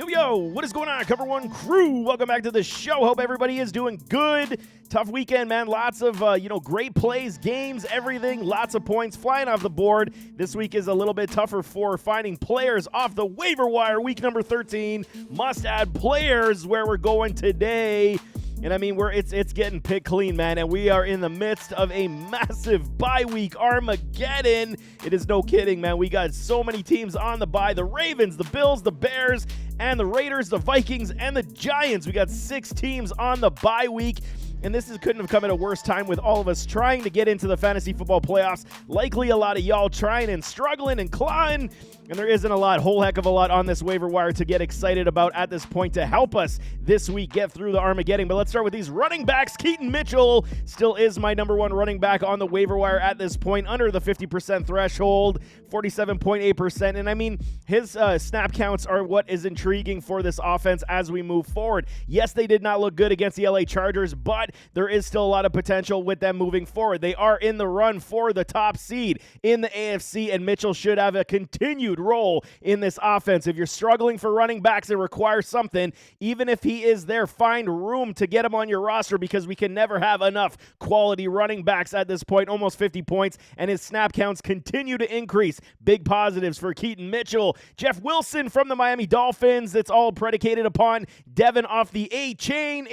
Yo, what is going on, Cover One crew? Welcome back to the show. Hope everybody is doing good. Tough weekend, man. Lots of, great plays, games, everything. Lots of points flying off the board. This week is a little bit tougher for finding players off the waiver wire. Week number 13, must-add players where we're going today. And I mean, it's getting picked clean, man, and we are in the midst of a massive bye week Armageddon. It is no kidding, man. We got so many teams on the bye. The Ravens, the Bills, the Bears, and the Raiders, the Vikings, and the Giants. We got 6 teams on the bye week. And this couldn't have come at a worse time with all of us trying to get into the fantasy football playoffs. Likely a lot of y'all trying and struggling and clawing. And there isn't a whole heck of a lot on this waiver wire to get excited about at this point to help us this week get through the Armageddon. But let's start with these running backs. Keaton Mitchell still is my number one running back on the waiver wire at this point, under the 50% threshold, 47.8%. And I mean, his snap counts are what is intriguing for this offense as we move forward. Yes, they did not look good against the LA Chargers, but there is still a lot of potential with them moving forward. They are in the run for the top seed in the AFC, and Mitchell should have a continued role in this offense. If you're struggling for running backs that require something, even if he is there, find room to get him on your roster, because we can never have enough quality running backs at this point. Almost 50 points, and his snap counts continue to increase. Big positives for Keaton Mitchell. Jeff Wilson from the Miami Dolphins. It's all predicated upon Devin off the A-chain,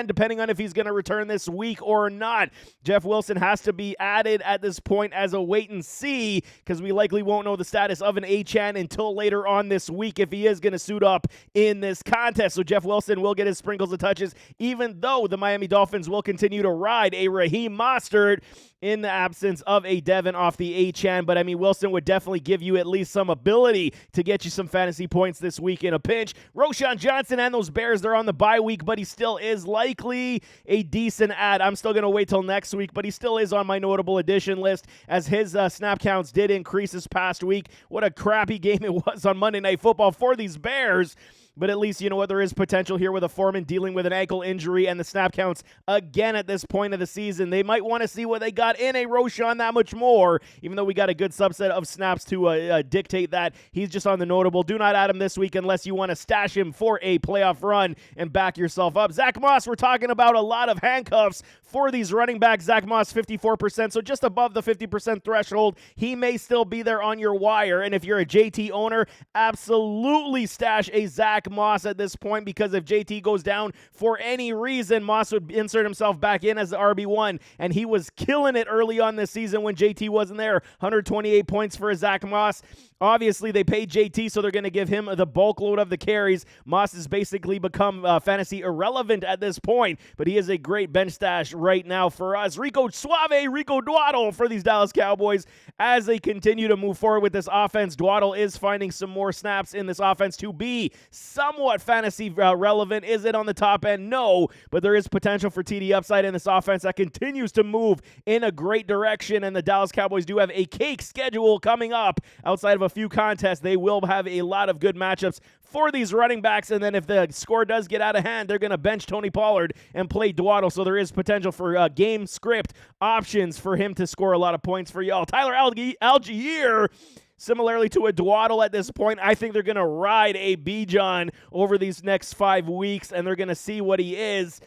depending on if he's going to return this week or not. Jeff Wilson has to be added at this point as a wait and see, because we likely won't know the status of an A-chain until later on this week if he is going to suit up in this contest. So Jeff Wilson will get his sprinkles of touches, even though the Miami Dolphins will continue to ride a Raheem Mostert in the absence of a Devin off the A-chan. But I mean, Wilson would definitely give you at least some ability to get you some fantasy points this week in a pinch. Roschon Johnson and those Bears, they're on the bye week, but he still is likely a decent add. I'm still going to wait till next week, but he still is on my notable addition list, as his snap counts did increase this past week. What a crappy game it was on Monday Night Football for these Bears. But at least, you know what, there is potential here with a Foreman dealing with an ankle injury and the snap counts again at this point of the season. They might want to see what they got in a Roschon that much more, even though we got a good subset of snaps to dictate that. He's just on the notable. Do not add him this week unless you want to stash him for a playoff run and back yourself up. Zach Moss, we're talking about a lot of handcuffs for these running backs. Zach Moss, 54%, so just above the 50% threshold. He may still be there on your wire, and if you're a JT owner, absolutely stash a Zach Moss at this point, because if JT goes down for any reason, Moss would insert himself back in as the RB1, and he was killing it early on this season when JT wasn't there. 128 points for Zach Moss. Obviously, they paid JT, so they're going to give him the bulk load of the carries. Moss has basically become fantasy irrelevant at this point, but he is a great bench stash right now for us. Rico Dwaddle for these Dallas Cowboys as they continue to move forward with this offense. Dwaddle is finding some more snaps in this offense to be somewhat fantasy relevant. Is it on the top end? No, but there is potential for TD upside in this offense that continues to move in a great direction, and the Dallas Cowboys do have a cake schedule coming up. Outside of a few contests, they will have a lot of good matchups for these running backs, and then if the score does get out of hand, they're going to bench Tony Pollard and play Dwaddle, so there is potential for game script options for him to score a lot of points for y'all. Tyler Algier, similarly to a Dwaddle at this point, I think they're going to ride a Bijan over these next 5 weeks, and they're going to see what he is.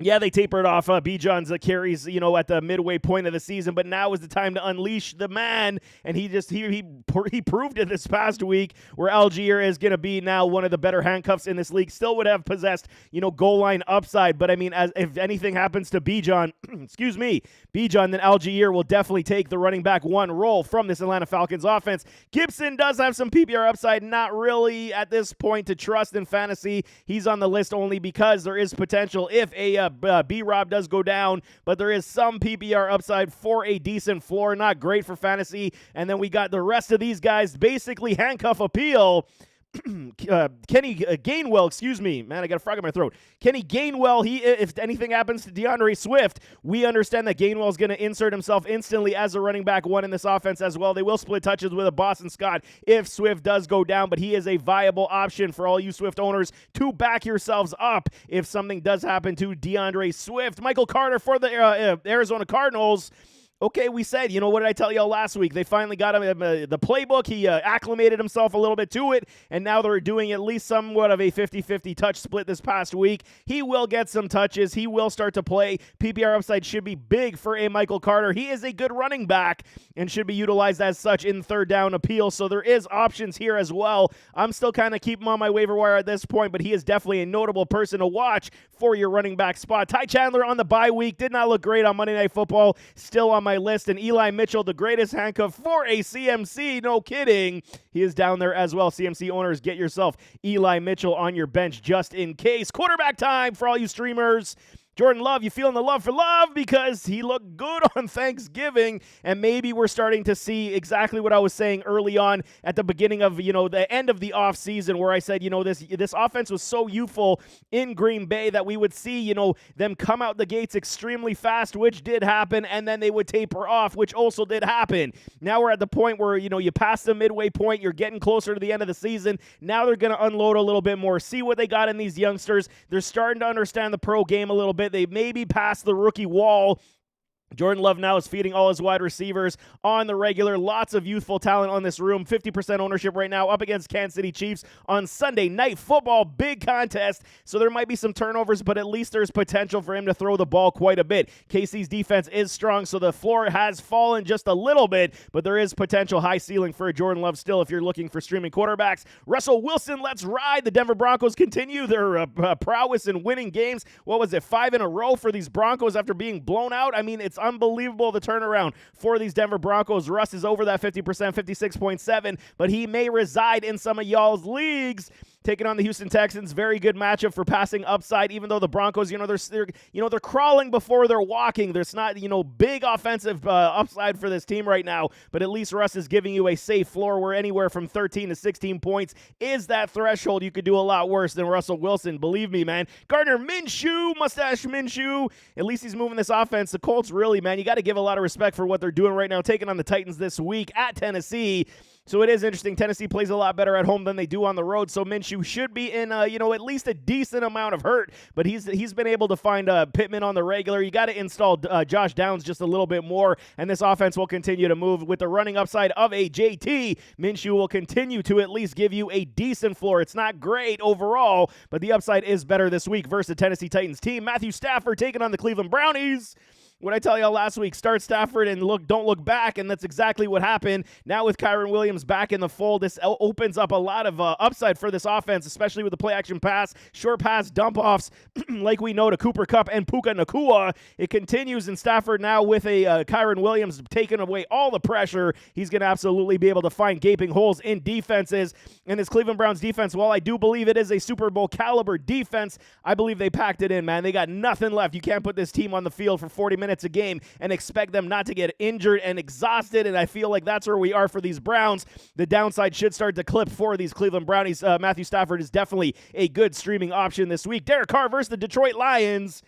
Yeah, they tapered off Bijan's carries, at the midway point of the season, but now is the time to unleash the man, and he proved it this past week, where Algier is going to be now one of the better handcuffs in this league. Still would have possessed, goal line upside, but I mean, if anything happens to Bijan, Bijan, then Algier will definitely take the running back one role from this Atlanta Falcons offense. Gibson does have some PPR upside, not really at this point to trust in fantasy. He's on the list only because there is potential if a B-Rob does go down, but there is some PPR upside for a decent floor. Not great for fantasy. And then we got the rest of these guys basically handcuff appeal. Kenny Gainwell, man, I got a frog in my throat. Kenny Gainwell, if anything happens to DeAndre Swift, we understand that Gainwell is going to insert himself instantly as a running back one in this offense as well. They will split touches with a Boston Scott if Swift does go down, but he is a viable option for all you Swift owners to back yourselves up if something does happen to DeAndre Swift. Michael Carter for the Arizona Cardinals. Okay, we said, what did I tell y'all last week? They finally got him the playbook. He acclimated himself a little bit to it, and now they're doing at least somewhat of a 50-50 touch split this past week. He will get some touches. He will start to play. PPR upside should be big for a Michael Carter. He is a good running back and should be utilized as such in third down appeal, so there is options here as well. I'm still kind of keeping him on my waiver wire at this point, but he is definitely a notable person to watch for your running back spot. Ty Chandler on the bye week did not look great on Monday Night Football, still on my list. And Eli Mitchell, the greatest handcuff for a CMC, no kidding. He is down there as well. CMC owners, get yourself Eli Mitchell on your bench just in case. Quarterback time for all you streamers. Jordan Love, you feeling the love for Love because he looked good on Thanksgiving, and maybe we're starting to see exactly what I was saying early on at the beginning of, the end of the offseason where I said, this offense was so youthful in Green Bay that we would see, them come out the gates extremely fast, which did happen, and then they would taper off, which also did happen. Now we're at the point where, you pass the midway point, you're getting closer to the end of the season. Now they're going to unload a little bit more, see what they got in these youngsters. They're starting to understand the pro game a little bit. They maybe passed the rookie wall. Jordan Love now is feeding all his wide receivers on the regular. Lots of youthful talent on this room. 50% ownership right now up against Kansas City Chiefs on Sunday Night Football. Big contest. So there might be some turnovers, but at least there's potential for him to throw the ball quite a bit. KC's defense is strong, so the floor has fallen just a little bit, but there is potential high ceiling for Jordan Love still if you're looking for streaming quarterbacks. Russell Wilson, let's ride. The Denver Broncos continue their prowess in winning games. What was it, 5 in a row for these Broncos after being blown out? I mean, it's unbelievable the turnaround for these Denver Broncos. Russ is over that 50%, 56.7, but he may reside in some of y'all's leagues. Taking on the Houston Texans, very good matchup for passing upside, even though the Broncos, they're crawling before they're walking. There's not, big offensive upside for this team right now, but at least Russ is giving you a safe floor where anywhere from 13 to 16 points is that threshold. You could do a lot worse than Russell Wilson. Believe me, man. Gardner Minshew, Mustache Minshew, at least he's moving this offense. The Colts, really, man, you got to give a lot of respect for what they're doing right now, taking on the Titans this week at Tennessee. So it is interesting. Tennessee plays a lot better at home than they do on the road. So Minshew should be in, at least a decent amount of hurt. But he's been able to find Pittman on the regular. You got to install Josh Downs just a little bit more, and this offense will continue to move with the running upside of a JT. Minshew will continue to at least give you a decent floor. It's not great overall, but the upside is better this week versus the Tennessee Titans team. Matthew Stafford taking on the Cleveland Brownies. What I tell y'all last week, start Stafford and don't look back, and that's exactly what happened. Now with Kyren Williams back in the fold, this opens up a lot of upside for this offense, especially with the play-action pass, short pass, dump-offs, like we know to Cooper Kupp and Puka Nacua. It continues, and Stafford now with a Kyren Williams taking away all the pressure. He's going to absolutely be able to find gaping holes in defenses. And this Cleveland Browns defense, while I do believe it is a Super Bowl caliber defense, I believe they packed it in, man. They got nothing left. You can't put this team on the field for 40 minutes a game and expect them not to get injured and exhausted, and I feel like that's where we are for these Browns. The downside should start to clip for these Cleveland Brownies. Matthew Stafford is definitely a good streaming option this week. Derek Carr versus the Detroit Lions.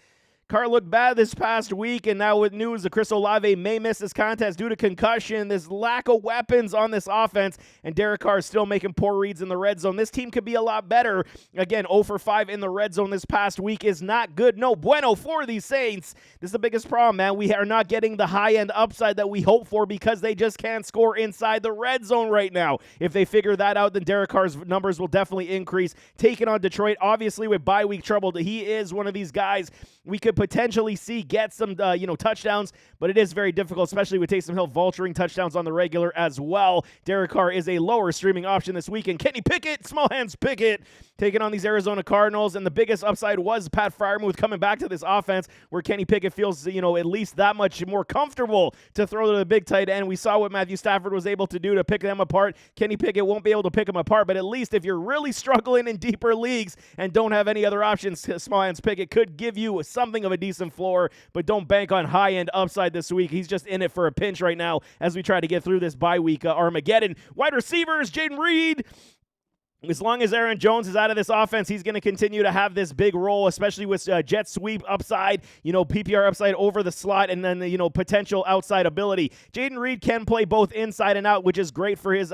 Carr looked bad this past week, and now with news that Chris Olave may miss this contest due to concussion, this lack of weapons on this offense, and Derek Carr is still making poor reads in the red zone. This team could be a lot better. Again, 0 for 5 in the red zone this past week is not good. No bueno for these Saints. This is the biggest problem, man. We are not getting the high-end upside that we hope for because they just can't score inside the red zone right now. If they figure that out, then Derek Carr's numbers will definitely increase. Taking on Detroit, obviously with bye week trouble, he is one of these guys we could potentially see get some, touchdowns, but it is very difficult, especially with Taysom Hill vulturing touchdowns on the regular as well. Derek Carr is a lower streaming option this weekend. Kenny Pickett, small hands Pickett, taking on these Arizona Cardinals, and the biggest upside was Pat Freiermuth coming back to this offense where Kenny Pickett feels, at least that much more comfortable to throw to the big tight end. We saw what Matthew Stafford was able to do to pick them apart. Kenny Pickett won't be able to pick them apart, but at least if you're really struggling in deeper leagues and don't have any other options, small hands Pickett could give you something of a decent floor, but don't bank on high-end upside this week. He's just in it for a pinch right now as we try to get through this bye week Armageddon. Wide receivers, Jaden Reed. As long as Aaron Jones is out of this offense, he's going to continue to have this big role, especially with jet sweep upside, PPR upside over the slot, and then the, potential outside ability. Jaden Reed can play both inside and out, which is great for his,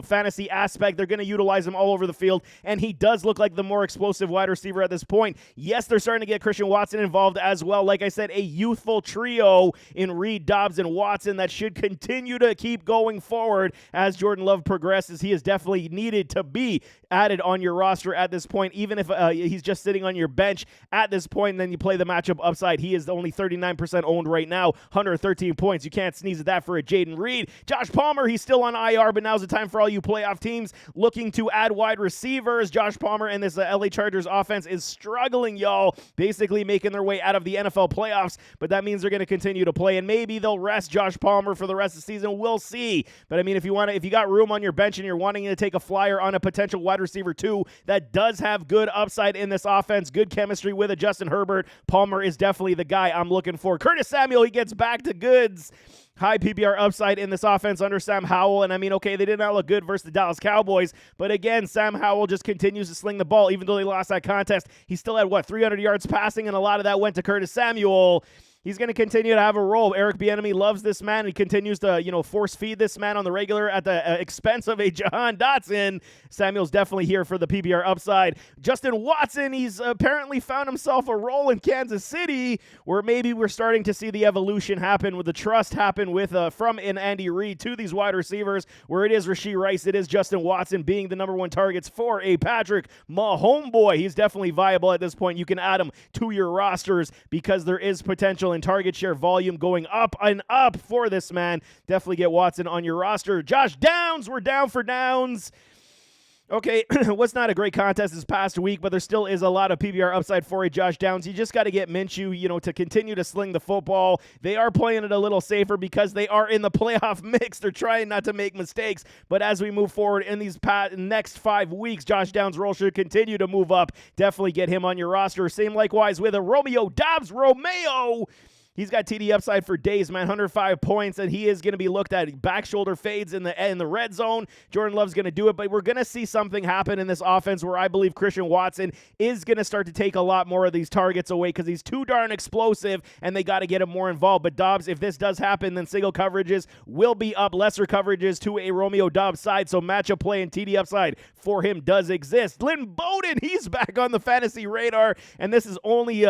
fantasy aspect. They're going to utilize him all over the field, and he does look like the more explosive wide receiver at this point. Yes, they're starting to get Christian Watson involved as well. Like I said, a youthful trio in Reed, Dobbs, and Watson that should continue to keep going forward as Jordan Love progresses. He is definitely needed to be added on your roster at this point, even if he's just sitting on your bench at this point, and then you play the matchup upside. He is only 39% owned right now, 113 points. You can't sneeze at that for a Jaden Reed. Josh Palmer, he's still on IR, but now's the time for all you playoff teams looking to add wide receivers. Josh Palmer and this LA Chargers offense is struggling, y'all, basically making their way out of the NFL playoffs, but that means they're going to continue to play, and maybe they'll rest Josh Palmer for the rest of the season. We'll see. But I mean, if you got room on your bench and you're wanting to take a flyer on a potential wide receiver too that does have good upside in this offense, good chemistry with a Justin Herbert, Palmer is definitely the guy I'm looking for. Curtis Samuel, he gets back to goods. High PPR upside in this offense under Sam Howell. And I mean, okay, they did not look good versus the Dallas Cowboys, but again, Sam Howell just continues to sling the ball. Even though they lost that contest, he still had 300 yards passing, and a lot of that went to Curtis Samuel. He's going to continue to have a role. Eric Bieniemy loves this man. He continues to, force feed this man on the regular at the expense of a Jahan Dotson. Samuel's definitely here for the PPR upside. Justin Watson, he's apparently found himself a role in Kansas City where maybe we're starting to see the evolution happen, with the trust happen with from Andy Reid to these wide receivers, where it is Rashee Rice, it is Justin Watson being the number one targets for a Patrick Mahomes. He's definitely viable at this point. You can add him to your rosters because there is potential and target share volume going up and up for this man. Definitely get Watson on your roster. Josh Downs, we're down for Downs. Okay, was not a great contest this past week, but there still is a lot of PPR upside for a Josh Downs. You just got to get Minshew, to continue to sling the football. They are playing it a little safer because they are in the playoff mix. They're trying not to make mistakes, but as we move forward in these next 5 weeks, Josh Downs' role should continue to move up. Definitely get him on your roster. Same likewise with a Romeo Dobbs. Romeo, he's got TD upside for days, man. 105 points, and he is going to be looked at. Back shoulder fades in the red zone. Jordan Love's going to do it, but we're going to see something happen in this offense where I believe Christian Watson is going to start to take a lot more of these targets away because he's too darn explosive, and they got to get him more involved. But Dobbs, if this does happen, then single coverages will be up, lesser coverages to a Romeo Dobbs side, so matchup play and TD upside for him does exist. Lynn Bowden, he's back on the fantasy radar, and this is only,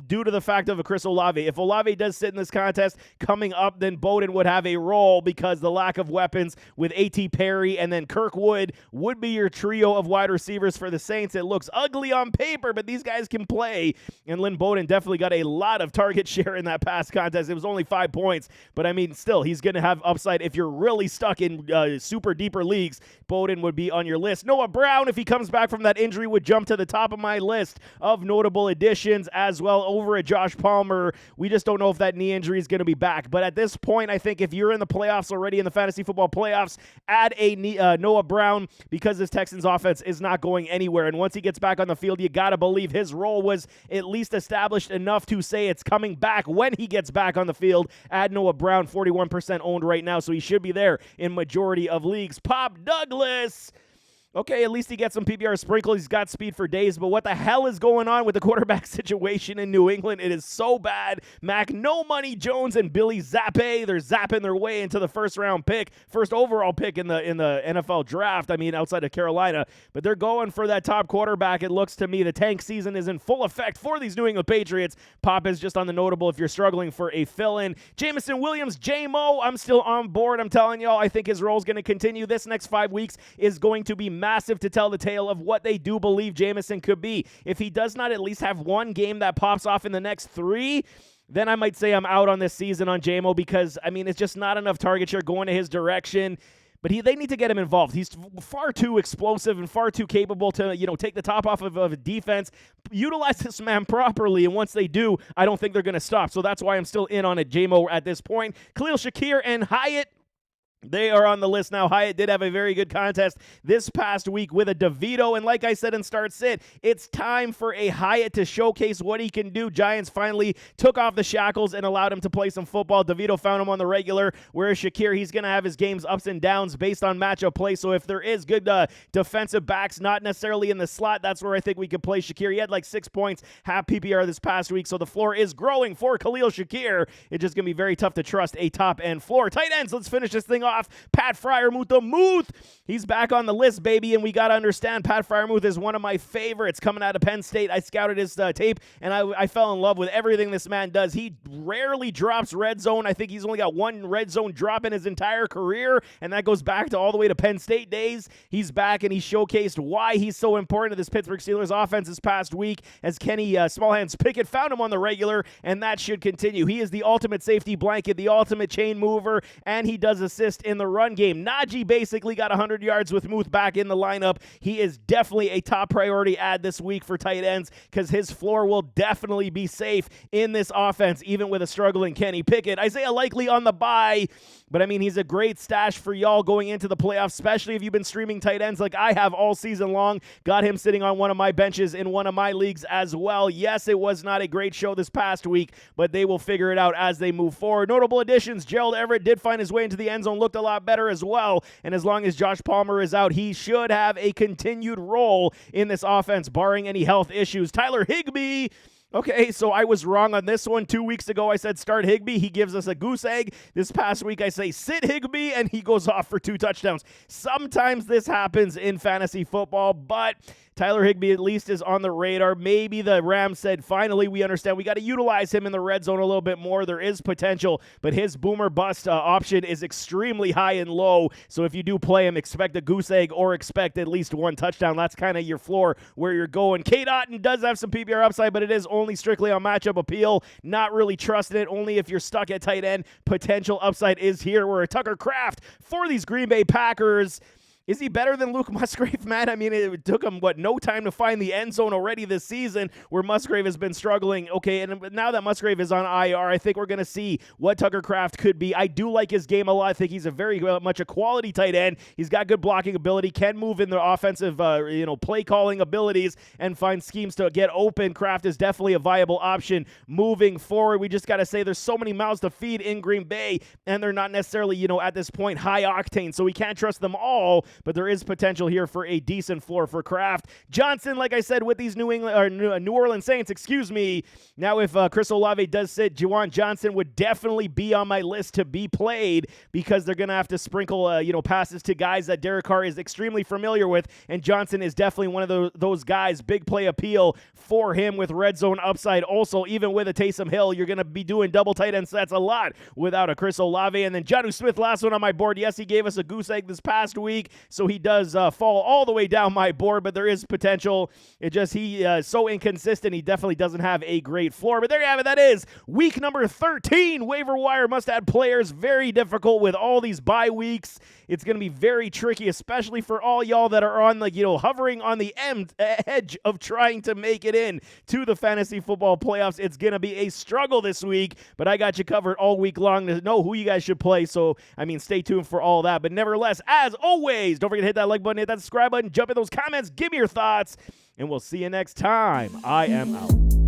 due to the fact of a Chris Olave. If Olave does sit in this contest coming up, then Bowden would have a role because the lack of weapons with A.T. Perry and then Kirkwood would be your trio of wide receivers for the Saints. It looks ugly on paper, but these guys can play, and Lynn Bowden definitely got a lot of target share in that past contest. It was only 5 points, but I mean, still, he's going to have upside. If you're really stuck in super deeper leagues, Bowden would be on your list. Noah Brown, if he comes back from that injury, would jump to the top of my list of notable additions as well over at Josh Palmer. We just don't know if that knee injury is going to be back. But at this point, I think if you're in the playoffs already, in the fantasy football playoffs, add a Noah Brown because this Texans offense is not going anywhere. And once he gets back on the field, you got to believe his role was at least established enough to say it's coming back when he gets back on the field. Add Noah Brown, 41% owned right now, so he should be there in majority of leagues. Pop Douglas. Okay, at least he gets some PPR sprinkles. He's got speed for days, but what the hell is going on with the quarterback situation in New England? It is so bad. Mac No Money Jones and Billy Zappe, they're zapping their way into the first overall pick in the NFL draft. I mean, outside of Carolina, but they're going for that top quarterback. It looks to me the tank season is in full effect for these New England Patriots. Pop is just on the notable if you're struggling for a fill-in. Jameson Williams, J-Mo, I'm still on board. I'm telling y'all, I think his role is going to continue. This next 5 weeks is going to be massive to tell the tale of what they do believe Jameson could be. If he does not at least have one game that pops off in the next 3, then I might say I'm out on this season on J-Mo because, I mean, it's just not enough target share going to his direction. But they need to get him involved. He's far too explosive and far too capable to, take the top off of a defense. Utilize this man properly, and once they do, I don't think they're going to stop. So that's why I'm still in on it, J-Mo, at this point. Khalil Shakir and Hyatt. They are on the list now. Hyatt did have a very good contest this past week with a DeVito, and like I said in Start Sit, it's time for a Hyatt to showcase what he can do. Giants finally took off the shackles and allowed him to play some football. DeVito found him on the regular, whereas Shakir, he's going to have his games ups and downs based on matchup play, so if there is good defensive backs, not necessarily in the slot, that's where I think we could play Shakir. He had like 6 points, half PPR this past week, so the floor is growing for Khalil Shakir. It's just going to be very tough to trust a top-end floor. Tight ends, let's finish this thing off. Pat Freiermuth, the Muth. He's back on the list, baby, and we got to understand Pat Freiermuth is one of my favorites coming out of Penn State. I scouted his tape, and I fell in love with everything this man does. He rarely drops red zone. I think he's only got one red zone drop in his entire career, and that goes back to all the way to Penn State days. He's back, and he showcased why he's so important to this Pittsburgh Steelers offense this past week as Kenny Smallhands Pickett found him on the regular, and that should continue. He is the ultimate safety blanket, the ultimate chain mover, and he does assist in the run game. Najee basically got 100 yards with Muth back in the lineup. He is definitely a top priority add this week for tight ends because his floor will definitely be safe in this offense, even with a struggling Kenny Pickett. Isaiah Likely on the bye, but I mean, he's a great stash for y'all going into the playoffs, especially if you've been streaming tight ends like I have all season long. Got him sitting on one of my benches in one of my leagues as well. Yes, it was not a great show this past week, but they will figure it out as they move forward. Notable additions, Gerald Everett did find his way into the end zone, looked a lot better as well, and as long as Josh Palmer is out, he should have a continued role in this offense, barring any health issues. Tyler Higbee. Okay, so I was wrong on this one. 2 weeks ago, I said start Higbee. He gives us a goose egg. This past week, I say sit Higbee, and he goes off for 2 touchdowns. Sometimes this happens in fantasy football, but Tyler Higbee at least is on the radar. Maybe the Rams said, finally, we understand we got to utilize him in the red zone a little bit more. There is potential, but his boomer bust option is extremely high and low. So if you do play him, expect a goose egg or expect at least 1 touchdown. That's kind of your floor where you're going. Kate Otten does have some PPR upside, but it is only strictly on matchup appeal. Not really trusting it. Only if you're stuck at tight end. Potential upside is here. We're a Tucker Kraft for these Green Bay Packers. Is he better than Luke Musgrave, man? I mean, it took him, no time to find the end zone already this season where Musgrave has been struggling. Okay, and now that Musgrave is on IR, I think we're going to see what Tucker Kraft could be. I do like his game a lot. I think he's a very much a quality tight end. He's got good blocking ability, can move in the offensive, play calling abilities and find schemes to get open. Kraft is definitely a viable option moving forward. We just got to say there's so many mouths to feed in Green Bay, and they're not necessarily, at this point, high octane, so we can't trust them all. But there is potential here for a decent floor for Kraft. Johnson, like I said, with these New Orleans Saints, now if Chris Olave does sit, Juwan Johnson would definitely be on my list to be played because they're going to have to sprinkle, passes to guys that Derek Carr is extremely familiar with, and Johnson is definitely one of those guys. Big play appeal for him with red zone upside. Also, even with a Taysom Hill, you're going to be doing double tight end sets a lot without a Chris Olave. And then Jonnu Smith, last one on my board. Yes, he gave us a goose egg this past week, so he does fall all the way down my board, but there is potential. He is so inconsistent. He definitely doesn't have a great floor. But there you have it. That is week number 13. Waiver wire must-add players. Very difficult with all these bye weeks. It's going to be very tricky, especially for all y'all that are on hovering on the edge of trying to make it in to the fantasy football playoffs. It's going to be a struggle this week, but I got you covered all week long to know who you guys should play. So, stay tuned for all that. But nevertheless, as always, don't forget to hit that like button, hit that subscribe button, jump in those comments, give me your thoughts, and we'll see you next time. I am out.